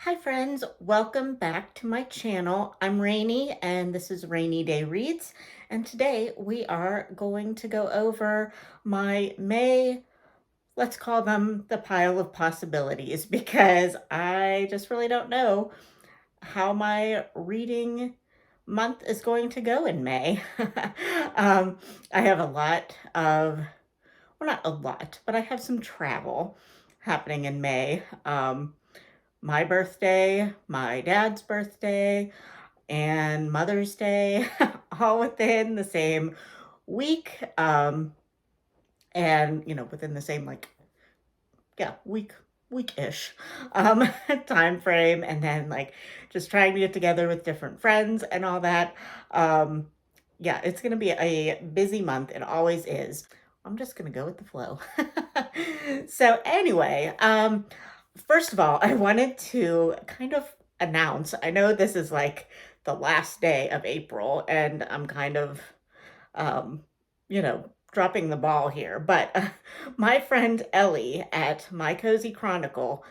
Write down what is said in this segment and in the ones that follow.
Hi friends, welcome back to my channel. I'm Rainy and this is Rainy Day Reads. And today we are going to go over my May, let's call them the pile of possibilities, because I just really don't know how my reading month is going to go in May. I have a lot of, well, not a lot, but I have some travel happening in May. My birthday, my dad's birthday, and Mother's Day, all within the same week. And within the same yeah, week-ish time frame, and then just trying to get together with different friends and all that. Um, yeah, it's gonna be a busy month. It always is. I'm just gonna go with the flow. So anyway, first of all, I wanted to kind of announce, I know this is like the last day of April, and I'm kind of, dropping the ball here, but my friend Ellie at My Cozy Chronicles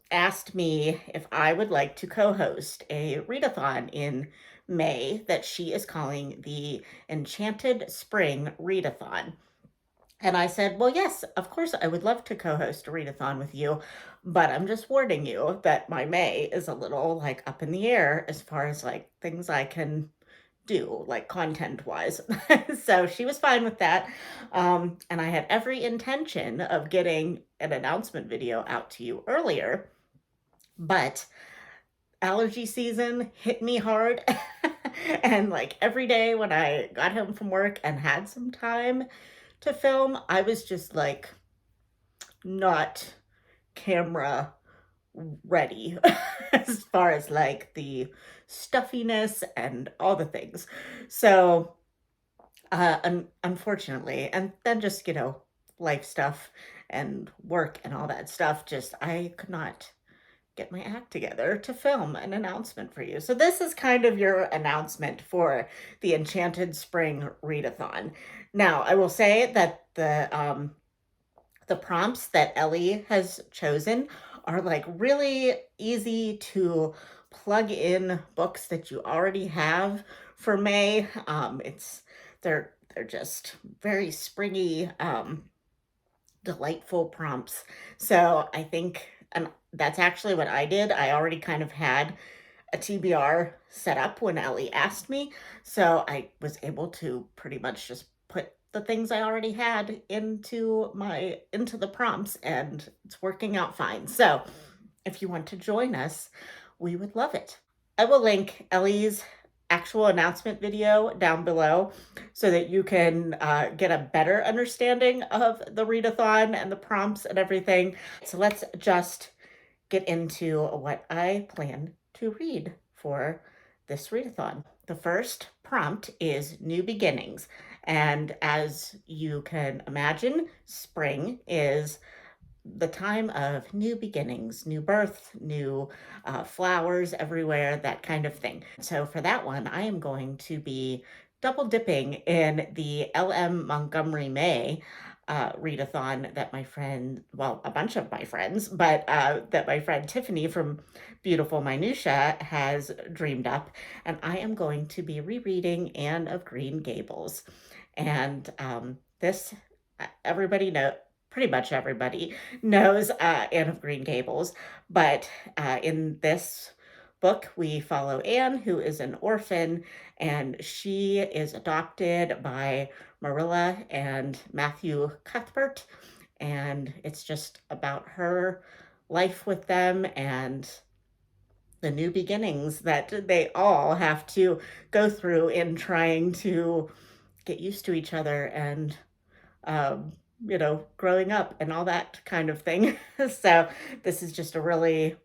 asked me if I would like to co-host a readathon in May that she is calling the Enchanted Spring Readathon. And I said, well, yes, of course, I would love to co-host a readathon with you, but I'm just warning you that my May is a little up in the air as far as things I can do, content wise. So she was fine with that. And I had every intention of getting an announcement video out to you earlier, but allergy season hit me hard. And every day when I got home from work and had some time to film, I was just not camera ready as far as the stuffiness and all the things. So unfortunately, and then just life stuff and work and all that stuff, just I could not get my act together to film an announcement for you. So this is kind of your announcement for the Enchanted Spring Readathon. Now, I will say that the prompts that Ellie has chosen are really easy to plug in books that you already have for May. They're just very springy, delightful prompts. So I think, and that's actually what I did. I already kind of had a TBR set up when Ellie asked me. So I was able to pretty much just put the things I already had into the prompts, and it's working out fine. So if you want to join us, we would love it. I will link Ellie's actual announcement video down below so that you can get a better understanding of the readathon and the prompts and everything. So let's just get into what I plan to read for this readathon. The first prompt is New Beginnings. And as you can imagine, spring is the time of new beginnings, new birth, new flowers everywhere, that kind of thing. So for that one, I am going to be double dipping in the LM Montgomery-May readathon that my friend, well, a bunch of my friends, but that my friend Tiffany from Beautiful Minutia has dreamed up. And I am going to be rereading Anne of Green Gables. And this, everybody know, pretty much everybody knows Anne of Green Gables, but in this book, we follow Anne, who is an orphan, and she is adopted by Marilla and Matthew Cuthbert, and it's just about her life with them and the new beginnings that they all have to go through in trying to get used to each other and growing up and all that kind of thing. So this is just a really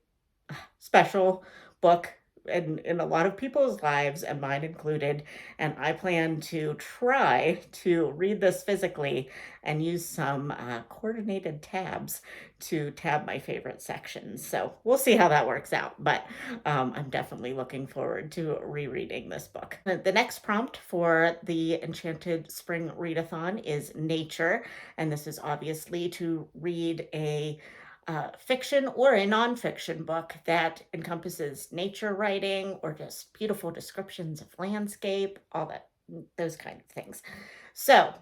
special book in a lot of people's lives, and mine included. And I plan to try to read this physically and use some coordinated tabs to tab my favorite sections. So we'll see how that works out. But I'm definitely looking forward to rereading this book. The next prompt for the Enchanted Spring Readathon is Nature. And this is obviously to read a fiction or a nonfiction book that encompasses nature writing or just beautiful descriptions of landscape, all that, those kind of things. So,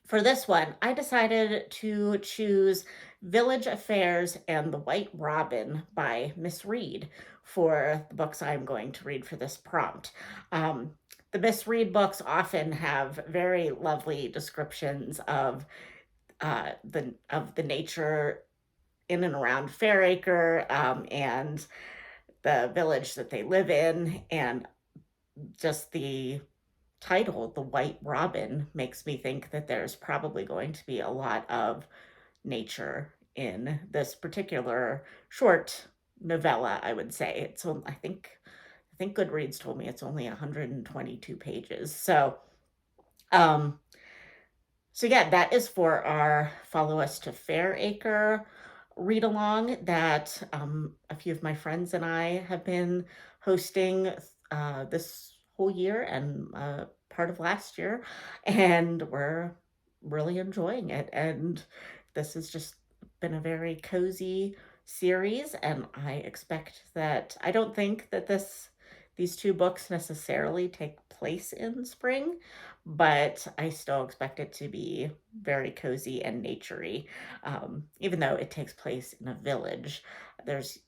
for this one, I decided to choose Village Affairs and The White Robin by Miss Read for the books I'm going to read for this prompt. Um, the Miss Read books often have very lovely descriptions of the nature in and around Fairacre, and the village that they live in, and just the title, The White Robin, makes me think that there's probably going to be a lot of nature in this particular short novella, I would say. I think Goodreads told me it's only 122 pages. Um so yeah, that is for our Follow Us to Fairacre read along that a few of my friends and I have been hosting this whole year and part of last year, and we're really enjoying it. And this has just been a very cozy series, and I don't think that these two books necessarily take place in spring, but I still expect it to be very cozy and naturey. Even though it takes place in a village, there's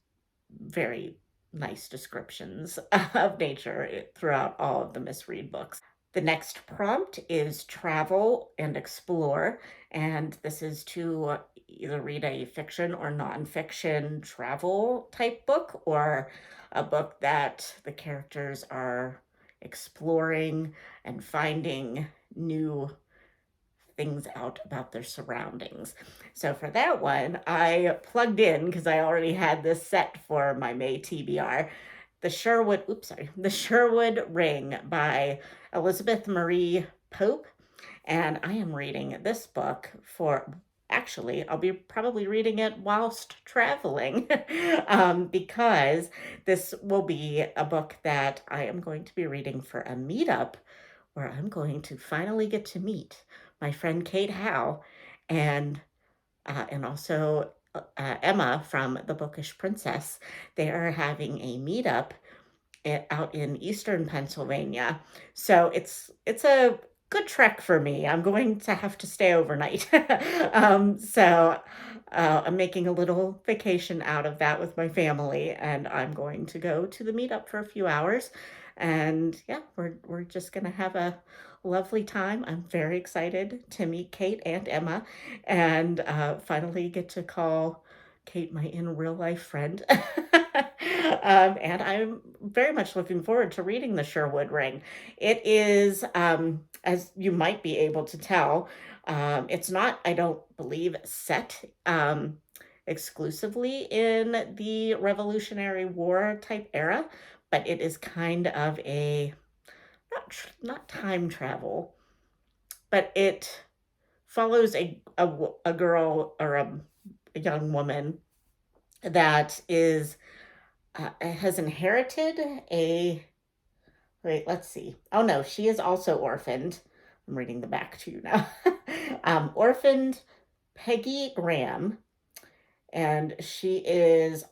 very nice descriptions of nature throughout all of the Miss Read books. The next prompt is travel and explore, and this is to either read a fiction or nonfiction travel type book, or a book that the characters are exploring and finding new things out about their surroundings. So for that one, I plugged in, because I already had this set for my May TBR, the Sherwood Ring by Elizabeth Marie Pope. And I am reading this book actually, I'll be probably reading it whilst traveling, because this will be a book that I am going to be reading for a meetup where I'm going to finally get to meet my friend Kate Howe, and also Emma from The Bookish Princess. They are having a meetup out in eastern Pennsylvania. So it's a good trek for me. I'm going to have to stay overnight. So I'm making a little vacation out of that with my family, and I'm going to go to the meetup for a few hours. And yeah, we're just gonna have a lovely time. I'm very excited to meet Kate and Emma, and finally get to call Kate my in real life friend. And I'm very much looking forward to reading the Sherwood Ring. It is, as you might be able to tell, it's not, I don't believe, set exclusively in the Revolutionary War type era, but it is kind of a not time travel, but it follows a girl, or a young woman that has inherited a wait, let's see. Oh no, she is also orphaned. I'm reading the back to you now. Orphaned Peggy Graham, and because she is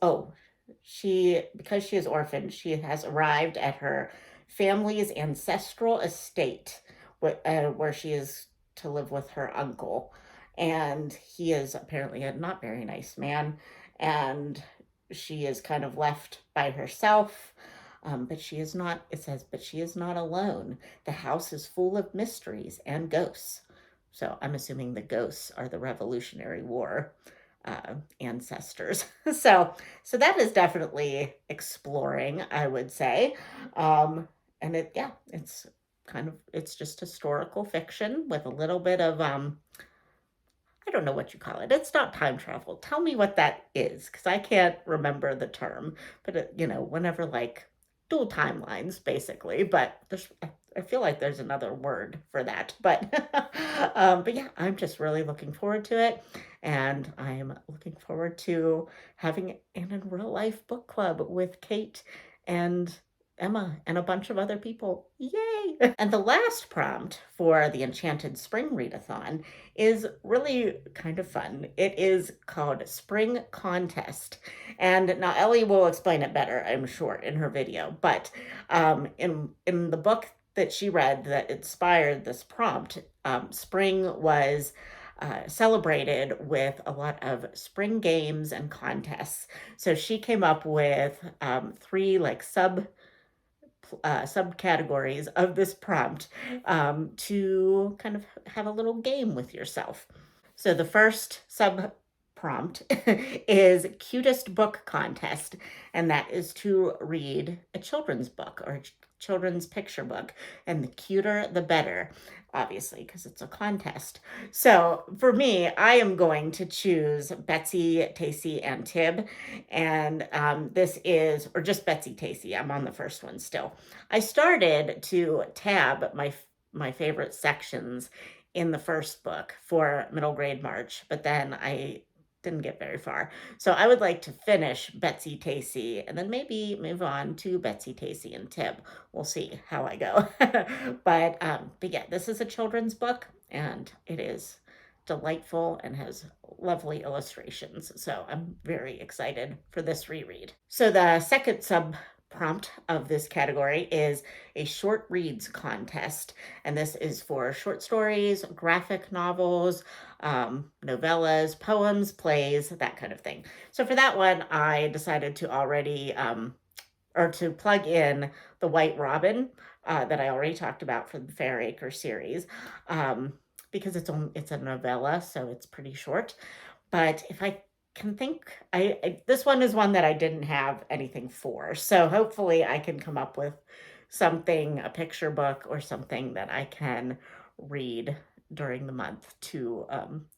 orphaned, she has arrived at her family's ancestral estate, where she is to live with her uncle. And he is apparently a not very nice man, and she is kind of left by herself. But she is not, it says, but she is not alone. The house is full of mysteries and ghosts. So I'm assuming the ghosts are the Revolutionary War ancestors. So that is definitely exploring, I would say. And it's just historical fiction with a little bit of I don't know what you call it. It's not time travel. Tell me what that is, because I can't remember the term. But whenever, like, dual timelines, basically. But I feel like there's another word for that. But but yeah, I'm just really looking forward to it, and I'm looking forward to having an in real life book club with Kate and Emma and a bunch of other people. Yay! And the last prompt for the Enchanted Spring Readathon is really kind of fun. It is called Spring Contest. And now Ellie will explain it better, I'm sure, in her video. But in the book that she read that inspired this prompt, spring was celebrated with a lot of spring games and contests. So she came up with three like subcategories of this prompt to kind of have a little game with yourself. So the first sub prompt is cutest book contest, and that is to read a children's book or children's picture book, and the cuter the better, obviously, because it's a contest. So for me, I am going to choose Betsy, Tacy, and Tib, and this is, or just Betsy, Tacy. I'm on the first one still. I started to tab my favorite sections in the first book for middle grade March, but then I didn't get very far. So I would like to finish Betsy Tacy and then maybe move on to Betsy Tacy and Tib. We'll see how I go. But yeah, this is a children's book and it is delightful and has lovely illustrations. So I'm very excited for this reread. So the second sub prompt of this category is a short reads contest, and this is for short stories, graphic novels, novellas, poems, plays, that kind of thing. So for that one, I decided to already or to plug in the White Robin that I already talked about for the Fairacre series, because it's a novella, so it's pretty short. But if I can think, this one is one that I didn't have anything for. So hopefully I can come up with something, a picture book or something that I can read during the month to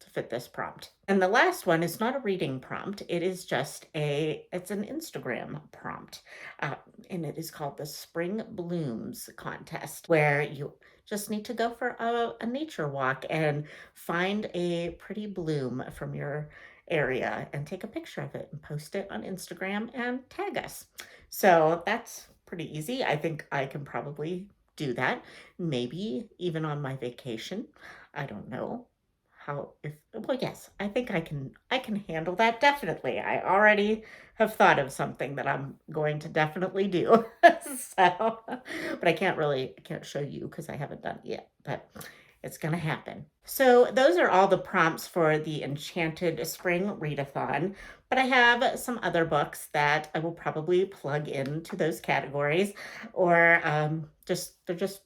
fit this prompt. And the last one is not a reading prompt. It is just it's an Instagram prompt. And it is called the Spring Blooms Contest, where you just need to go for a nature walk and find a pretty bloom from your area and take a picture of it and post it on Instagram and tag us. So that's pretty easy. I think I can probably do that, maybe even on my vacation. I don't know how, if, well, yes, I think I can handle that, definitely. I already have thought of something that I'm going to definitely do. So, but I can't show you because I haven't done it yet, but it's going to happen. So those are all the prompts for the Enchanted Spring Readathon, but I have some other books that I will probably plug into those categories, or they're just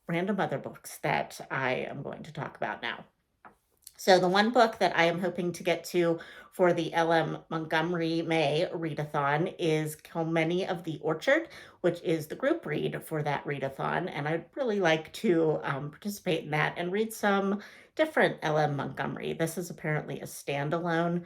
random other books that I am going to talk about now. So the one book that I am hoping to get to for the Montgomery-May readathon is Kilmeny of the Orchard, which is the group read for that readathon. And I'd really like to participate in that and read some different L.M. Montgomery. This is apparently a standalone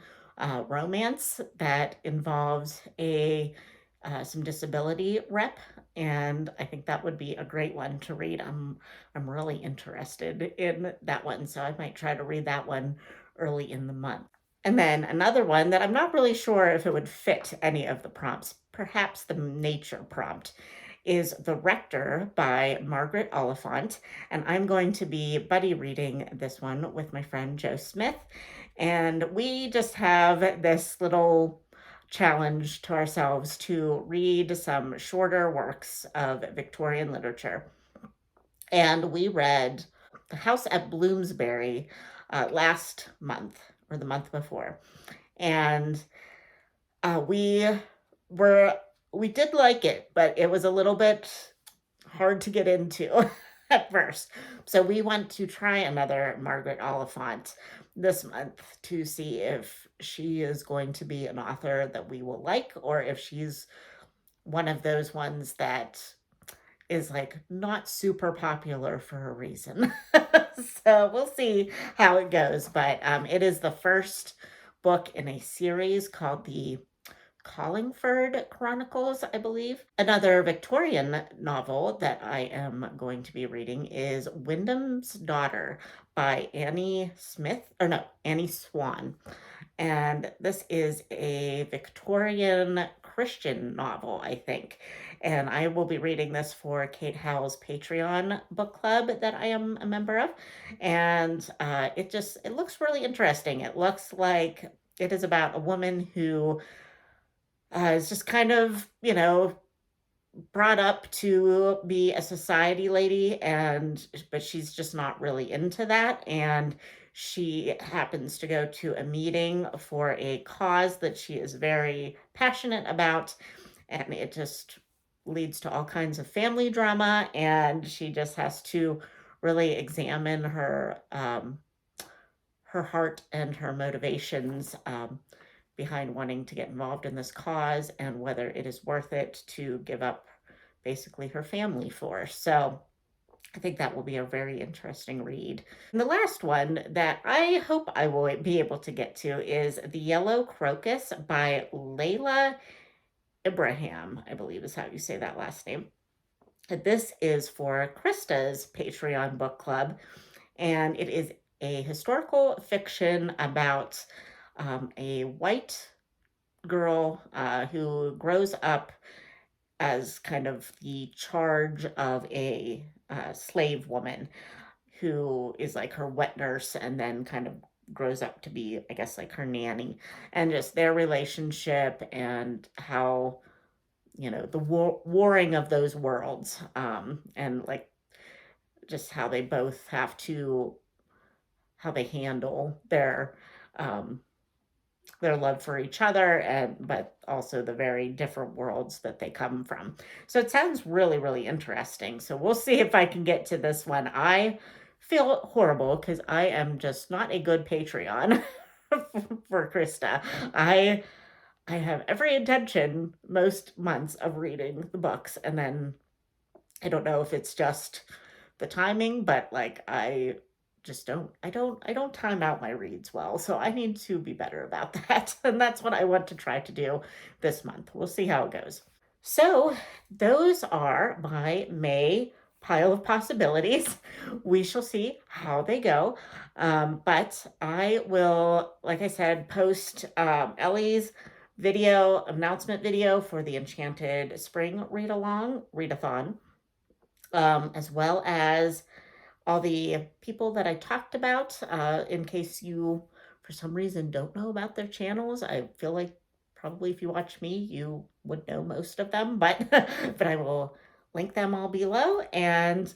romance that involves some disability rep, and I think that would be a great one to read. I'm really interested in that one, so I might try to read that one early in the month. And then another one that I'm not really sure if it would fit any of the prompts, perhaps the nature prompt, is The Rector by Margaret Oliphant. And I'm going to be buddy reading this one with my friend Jo Smith. And we just have this little challenge to ourselves to read some shorter works of Victorian literature. And we read The House at Bloomsbury last month or the month before. And we did like it, but it was a little bit hard to get into at first. So we want to try another Margaret Oliphant this month to see if she is going to be an author that we will like, or if she's one of those ones that is like not super popular for a reason. So we'll see how it goes. But it is the first book in a series called the Collingford Chronicles, I believe. Another Victorian novel that I am going to be reading is Wyndham's Daughter by Annie Swan. And this is a Victorian Christian novel, I think. And I will be reading this for Kate Howell's Patreon book club that I am a member of. And it looks really interesting. It looks like it is about a woman who is just kind of, brought up to be a society lady, and but she's just not really into that, and she happens to go to a meeting for a cause that she is very passionate about, and it just leads to all kinds of family drama, and she just has to really examine her heart and her motivations behind wanting to get involved in this cause, and whether it is worth it to give up basically her family for. So I think that will be a very interesting read. And the last one that I hope I will be able to get to is The Yellow Crocus by Layla Ibrahim, I believe is how you say that last name. This is for Krista's Patreon book club, and it is a historical fiction about a white girl who grows up as kind of the charge of a slave woman who is like her wet nurse, and then kind of grows up to be, I guess, like her nanny, and just their relationship and how, the warring of those worlds, and like just how they both have to, how they handle um, their love for each other, and but also the very different worlds that they come from. So it sounds really, really interesting. So we'll see if I can get to this one. I feel horrible because I am just not a good Patreon for Krista. I have every intention most months of reading the books, and then I don't know if it's just the timing, but like I don't time out my reads well. So I need to be better about that. And that's what I want to try to do this month. We'll see how it goes. So those are my May pile of possibilities. We shall see how they go. But I will, like I said, post Ellie's announcement video for the Enchanted Spring readathon, as well as all the people that I talked about. In case you, for some reason, don't know about their channels, I feel like probably if you watch me, you would know most of them, but but I will link them all below. And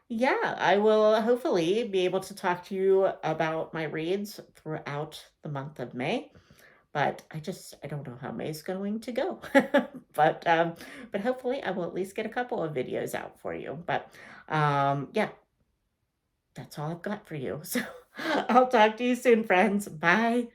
yeah, I will hopefully be able to talk to you about my reads throughout the month of May. But I don't know how May's going to go. But hopefully I will at least get a couple of videos out for you. But yeah, that's all I've got for you. So I'll talk to you soon, friends. Bye.